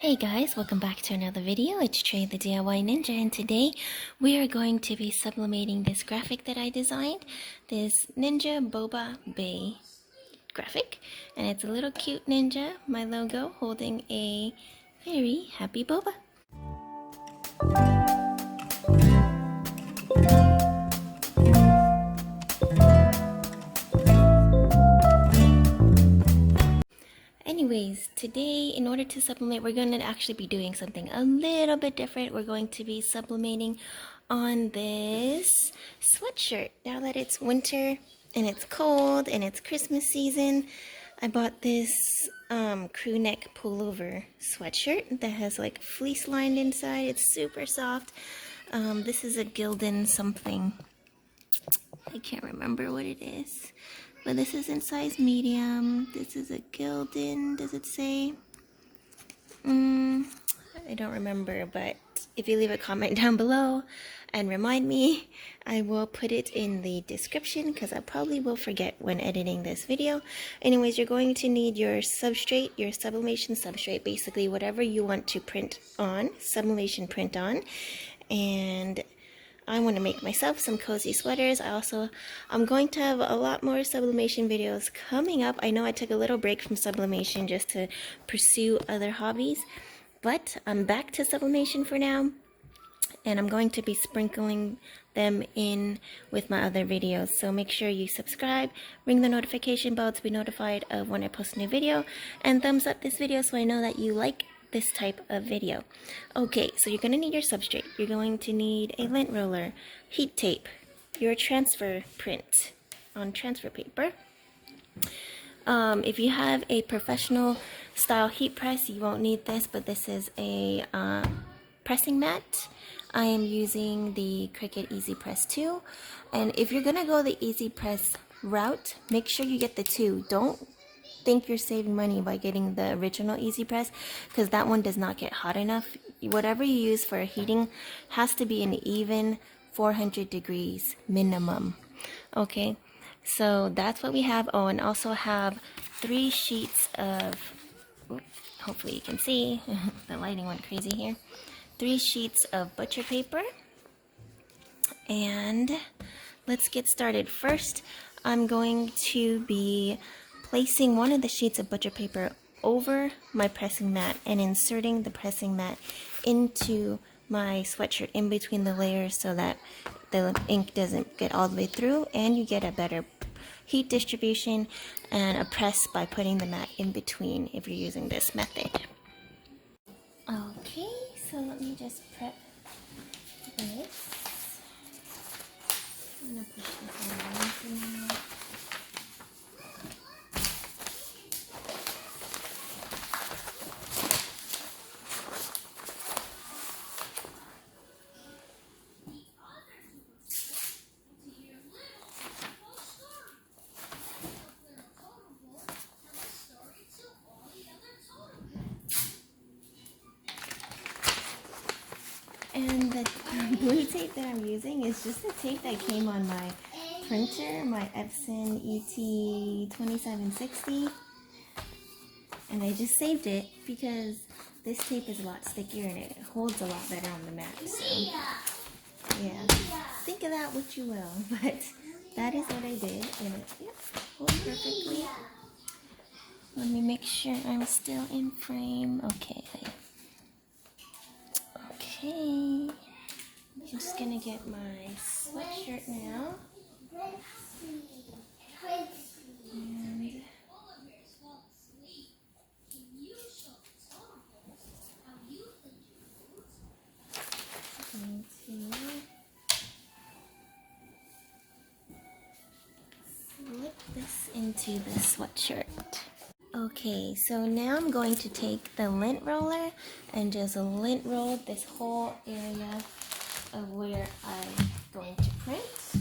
Hey guys, welcome back to another video. It's Trey the DIY Ninja, and today we are going to be sublimating this graphic that I designed, this Ninja Boba Bae graphic, and it's a little cute ninja, my logo, holding a very happy boba. Anyways, today, in order to sublimate, we're going to actually be doing something a little bit different. We're going to be sublimating on this sweatshirt. Now that it's winter and it's cold and it's Christmas season, I bought this crew neck pullover sweatshirt that has like fleece lined inside. It's super soft. This is a Gildan something. I can't remember what it is. But this is in size medium. This is a Gildan, does it say? I don't remember, but if you leave a comment down below and remind me, I will put it in the description because I probably will forget when editing this video. Anyways, you're going to need your substrate, your sublimation substrate, basically whatever you want to print on, sublimation print on. And I want to make myself some cozy sweaters. I'm going to have a lot more sublimation videos coming up. I know I took a little break from sublimation just to pursue other hobbies, but I'm back to sublimation for now, and I'm going to be sprinkling them in with my other videos. So make sure you subscribe, ring the notification bell to be notified of when I post a new video, and thumbs up this video so I know that you like this type of video. Okay, so you're going to need your substrate. You're going to need a lint roller, heat tape, your transfer print on transfer paper. If you have a professional style heat press, you won't need this, but this is a pressing mat. I am using the Cricut Easy Press 2, and if you're going to go the Easy Press route, make sure you get the 2. Don't think you're saving money by getting the original Easy Press, because that one does not get hot enough. Whatever you use for heating has to be an even 400 degrees minimum. Okay, so that's what we have. Oh, and also have 3 sheets of, hopefully you can see, the lighting went crazy here, 3 sheets of butcher paper. And let's get started. First, I'm going to be placing one of the sheets of butcher paper over my pressing mat and inserting the pressing mat into my sweatshirt in between the layers so that the ink doesn't get all the way through, and you get a better heat distribution and a press by putting the mat in between if you're using this method. Okay, so let me just prep this. I'm going to push this on for now. And the blue tape that I'm using is just the tape that came on my printer, my Epson ET2760. And I just saved it because this tape is a lot stickier and it holds a lot better on the mat. So, yeah, think of that what you will, but that is what I did, and it holds perfectly. Let me make sure I'm still in frame. Okay. Okay, I'm just gonna get my sweatshirt now. And going to slip this into the sweatshirt. Okay, so now I'm going to take the lint roller and just lint roll this whole area of where I'm going to print,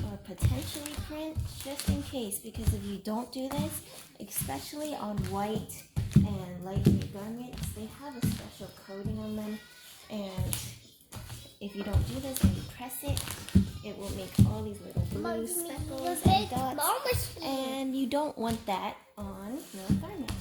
or potentially print, just in case, because if you don't do this, especially on white and light blue garments, they have a special coating on them, and if you don't do this and you press it, it will make all these little blue speckles and dots, and you don't want that on your garment.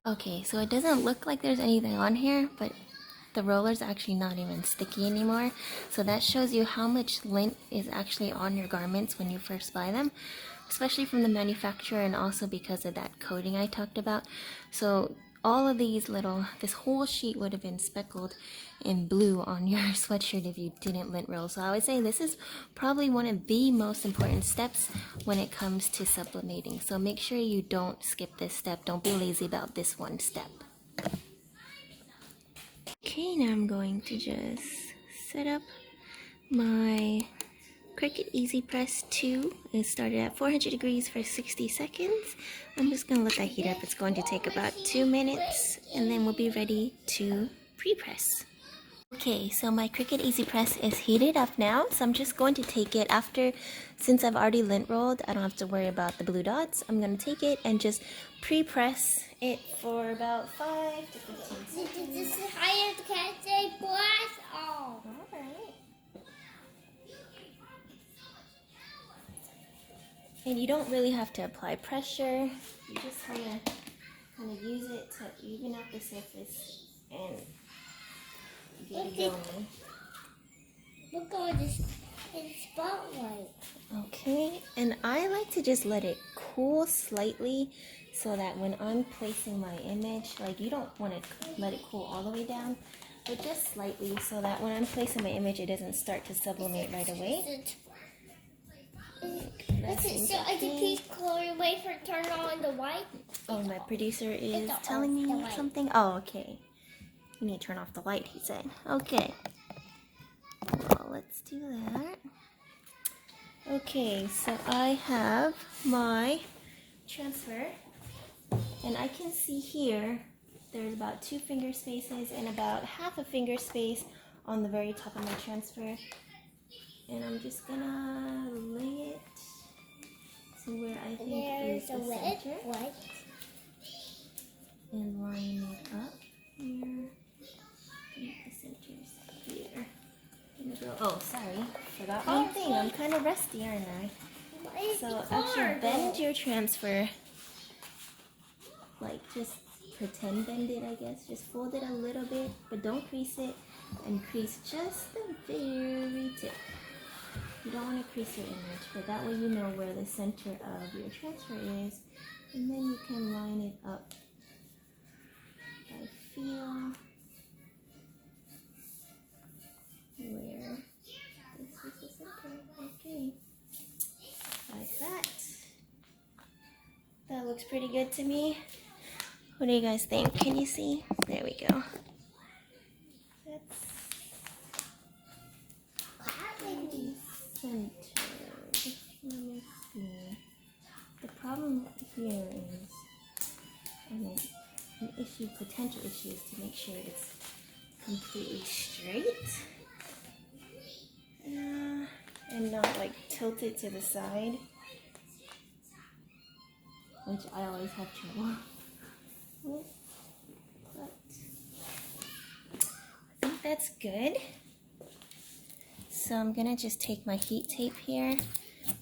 Okay, so it doesn't look like there's anything on here, but the roller's actually not even sticky anymore. So that shows you how much lint is actually on your garments when you first buy them, especially from the manufacturer, and also because of that coating I talked about. So all of these this whole sheet would have been speckled in blue on your sweatshirt if you didn't lint roll. So I would say this is probably one of the most important steps when it comes to sublimating. So make sure you don't skip this step. Don't be lazy about this one step. Okay, now I'm going to just set up my Cricut Easy Press 2. It started at 400 degrees for 60 seconds. I'm just going to let that heat up. It's going to take about 2 minutes, and then we'll be ready to pre-press. Okay, so my Cricut Easy Press is heated up now, so I'm just going to take it since I've already lint rolled, I don't have to worry about the blue dots. I'm going to take it and just pre-press it for about 5 to 15 seconds. This is how you can say press on. Alright. And you don't really have to apply pressure. You just want to kind of use it to even out the surface and get it going. Look at this spotlight. Okay, and I like to just let it cool slightly so that when I'm placing my image, like you don't want to let it cool all the way down, but just slightly so that when I'm placing my image, it doesn't start to sublimate right away. So I can please wait for it to turn on the white? Oh, my producer is telling me something. Oh, okay. You need to turn off the light, he said. Okay. Well, let's do that. Okay, so I have my transfer, and I can see here there's about 2 finger spaces and about half a finger space on the very top of my transfer. And I'm just gonna lay it to where I think is the center. And line it up here. I think the center's here. Oh, sorry. Forgot one thing. I'm kind of rusty, aren't I? So actually bend your transfer. Like just pretend bend it, I guess. Just fold it a little bit, but don't crease it. And crease just the very tip. You don't want to crease your image, but that way you know where the center of your transfer is, and then you can line it up by feel where this is the center. Okay, like that. That looks pretty good to me. What do you guys think? Can you see? There we go. That's centered. Let me see. The problem here is, an issue, potential issue is to make sure it's completely straight. And not like tilted to the side, which I always have trouble with. But I think that's good. So I'm gonna just take my heat tape here.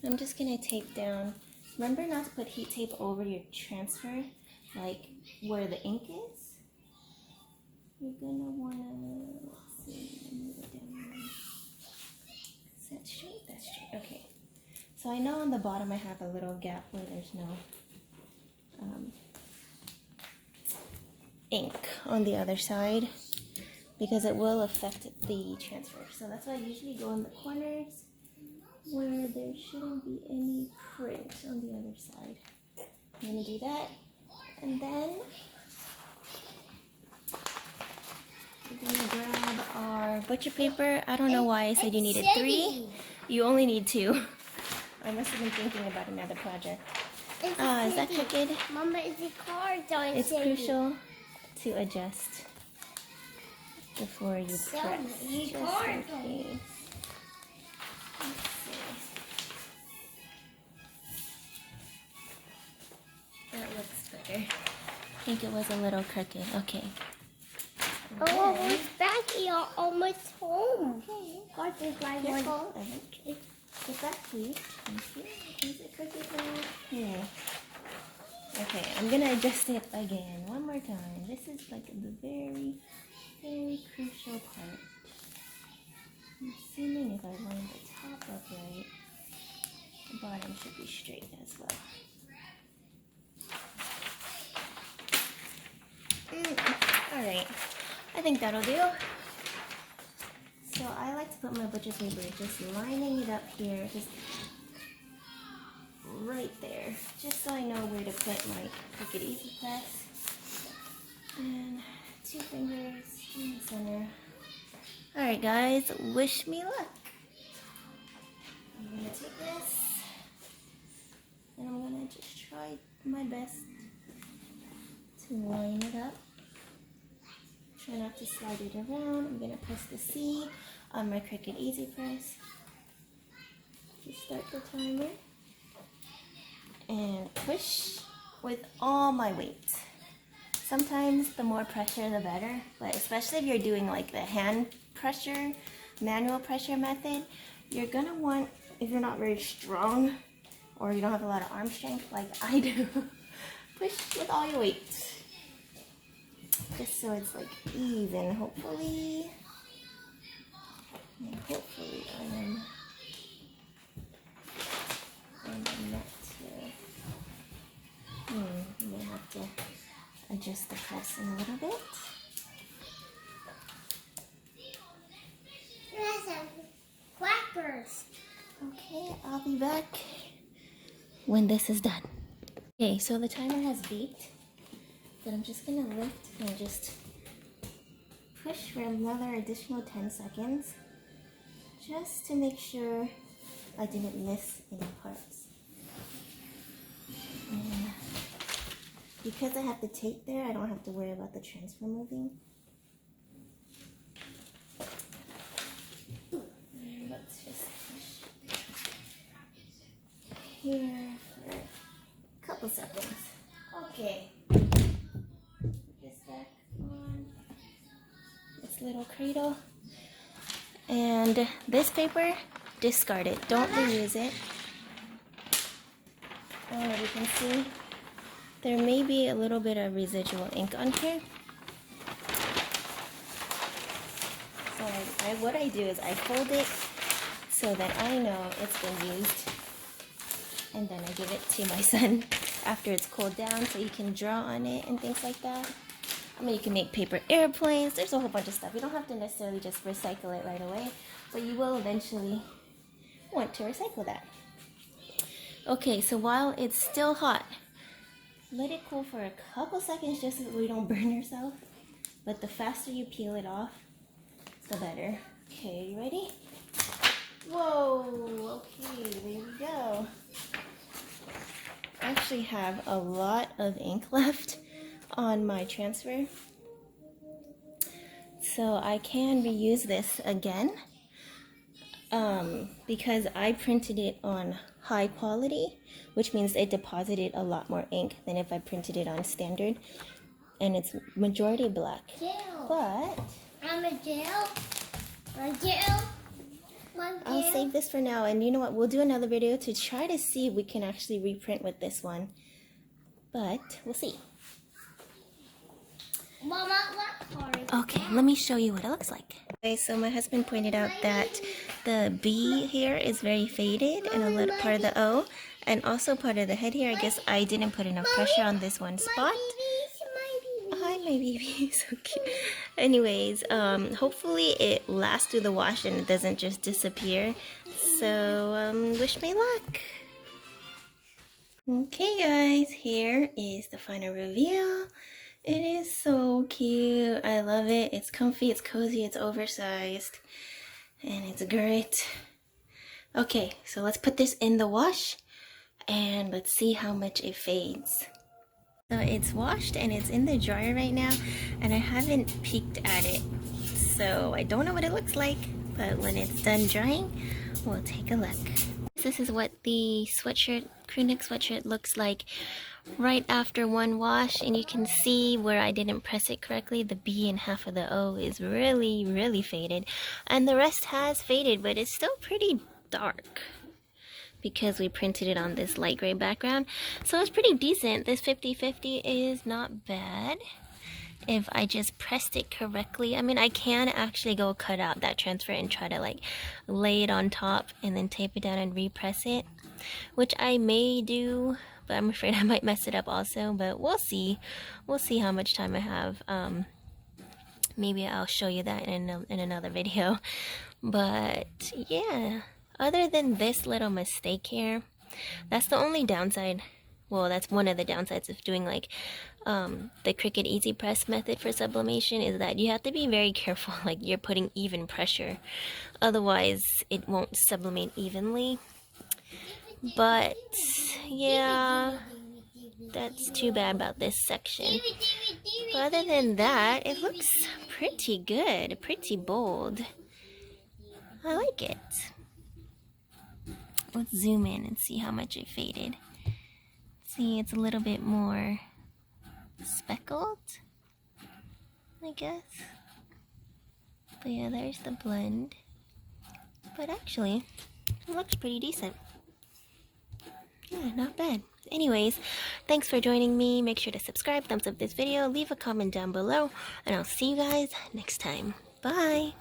I'm just gonna tape down. Remember not to put heat tape over your transfer, like where the ink is. You're gonna wanna, let's see, move it down. Is that straight? That's straight. Okay. So I know on the bottom I have a little gap where there's no ink on the other side, because it will affect the transfer. So that's why I usually go in the corners where there shouldn't be any print on the other side. I'm gonna do that, and then we're gonna grab our butcher paper. I don't know why I said you needed 3. You only need 2. I must have been thinking about another project. Is that crooked? Mama, is the card on? It's crucial to adjust before you press, just in case. Let's see. That looks better. I think it was a little crooked. Okay. Oh, we're back here, almost home. Okay. God, there's my Careful. Get that, please. Thank you. Is it crooked now? Yeah. Okay, I'm gonna adjust it again one more time. This is like the very, very crucial part. I'm assuming if I line the top up right, the bottom should be straight as well. Alright, I think that'll do. So I like to put my butcher paper just lining it up here, just right there, just so I know where to put my Cricut Easy Press. And 2 fingers in the center. Alright guys, wish me luck. I'm gonna take this and I'm gonna just try my best to line it up. Try not to slide it around. I'm gonna press the C on my Cricut Easy Press. Just start the timer and push with all my weight. Sometimes the more pressure the better, but especially if you're doing like the hand pressure, manual pressure method, you're gonna want, if you're not very strong or you don't have a lot of arm strength like I do, push with all your weight. Just so it's like even, hopefully. And hopefully I am on the net here. I may have to adjust the press in a little bit. Crackers. Okay, I'll be back when this is done. Okay, so the timer has beeped, but I'm just gonna lift and just push for another additional 10 seconds, just to make sure I didn't miss any parts. And because I have the tape there, I don't have to worry about the transfer moving. And let's just push here for a couple seconds. Okay. This back on this little cradle. And this paper, discard it. Don't reuse it. You can see there may be a little bit of residual ink on here. So what I do is I fold it so that I know it's been used. And then I give it to my son after it's cooled down so he can draw on it and things like that. I mean, you can make paper airplanes. There's a whole bunch of stuff. You don't have to necessarily just recycle it right away, but you will eventually want to recycle that. Okay, so while it's still hot, let it cool for a couple seconds just so you don't burn yourself. But the faster you peel it off, the better. Okay, you ready? Whoa, okay, there we go. I actually have a lot of ink left on my transfer, so I can reuse this again because I printed it on high quality, which means it deposited a lot more ink than if I printed it on standard, and it's majority black. But I'm a gel. A gel. I'll save this for now, and you know what, we'll do another video to try to see if we can actually reprint with this one, but we'll see. Mama, what part is Okay, let me show you what it looks like. Okay, so my husband pointed out that the B here is very faded and a little part of the O, and also part of the head here. I guess I didn't put enough pressure on this one spot. Hi, my baby, so cute. Anyways, hopefully it lasts through the wash and it doesn't just disappear. So, wish me luck. Okay, guys, here is the final reveal. It is so cute. I love it. It's comfy, it's cozy, it's oversized, and it's great. Okay, so let's put this in the wash and let's see how much it fades. So it's washed and it's in the dryer right now, and I haven't peeked at it, so I don't know what it looks like, but when it's done drying, we'll take a look. This is what the sweatshirt, CRENECK sweatshirt looks like right after one wash, and you can see where I didn't press it correctly. The B and half of the O is really, really faded, and the rest has faded, but it's still pretty dark. because we printed it on this light gray background. So it's pretty decent. This 50/50 is not bad. If I just pressed it correctly, I mean, I can actually go cut out that transfer and try to like lay it on top and then tape it down and repress it, which I may do, but I'm afraid I might mess it up also, but we'll see. We'll see how much time I have. Maybe I'll show you that in another video. But yeah, other than this little mistake here, that's the only downside. Well, that's one of the downsides of doing like the Cricut Easy Press method for sublimation, is that you have to be very careful, like you're putting even pressure, otherwise it won't sublimate evenly. But yeah, that's too bad about this section. But other than that, it looks pretty good, pretty bold. I like it. Let's zoom in and see how much it faded. See, it's a little bit more speckled, I guess. But yeah, there's the blend. But actually, it looks pretty decent. Yeah, not bad. Anyways, thanks for joining me. Make sure to subscribe, thumbs up this video, leave a comment down below, and I'll see you guys next time. Bye!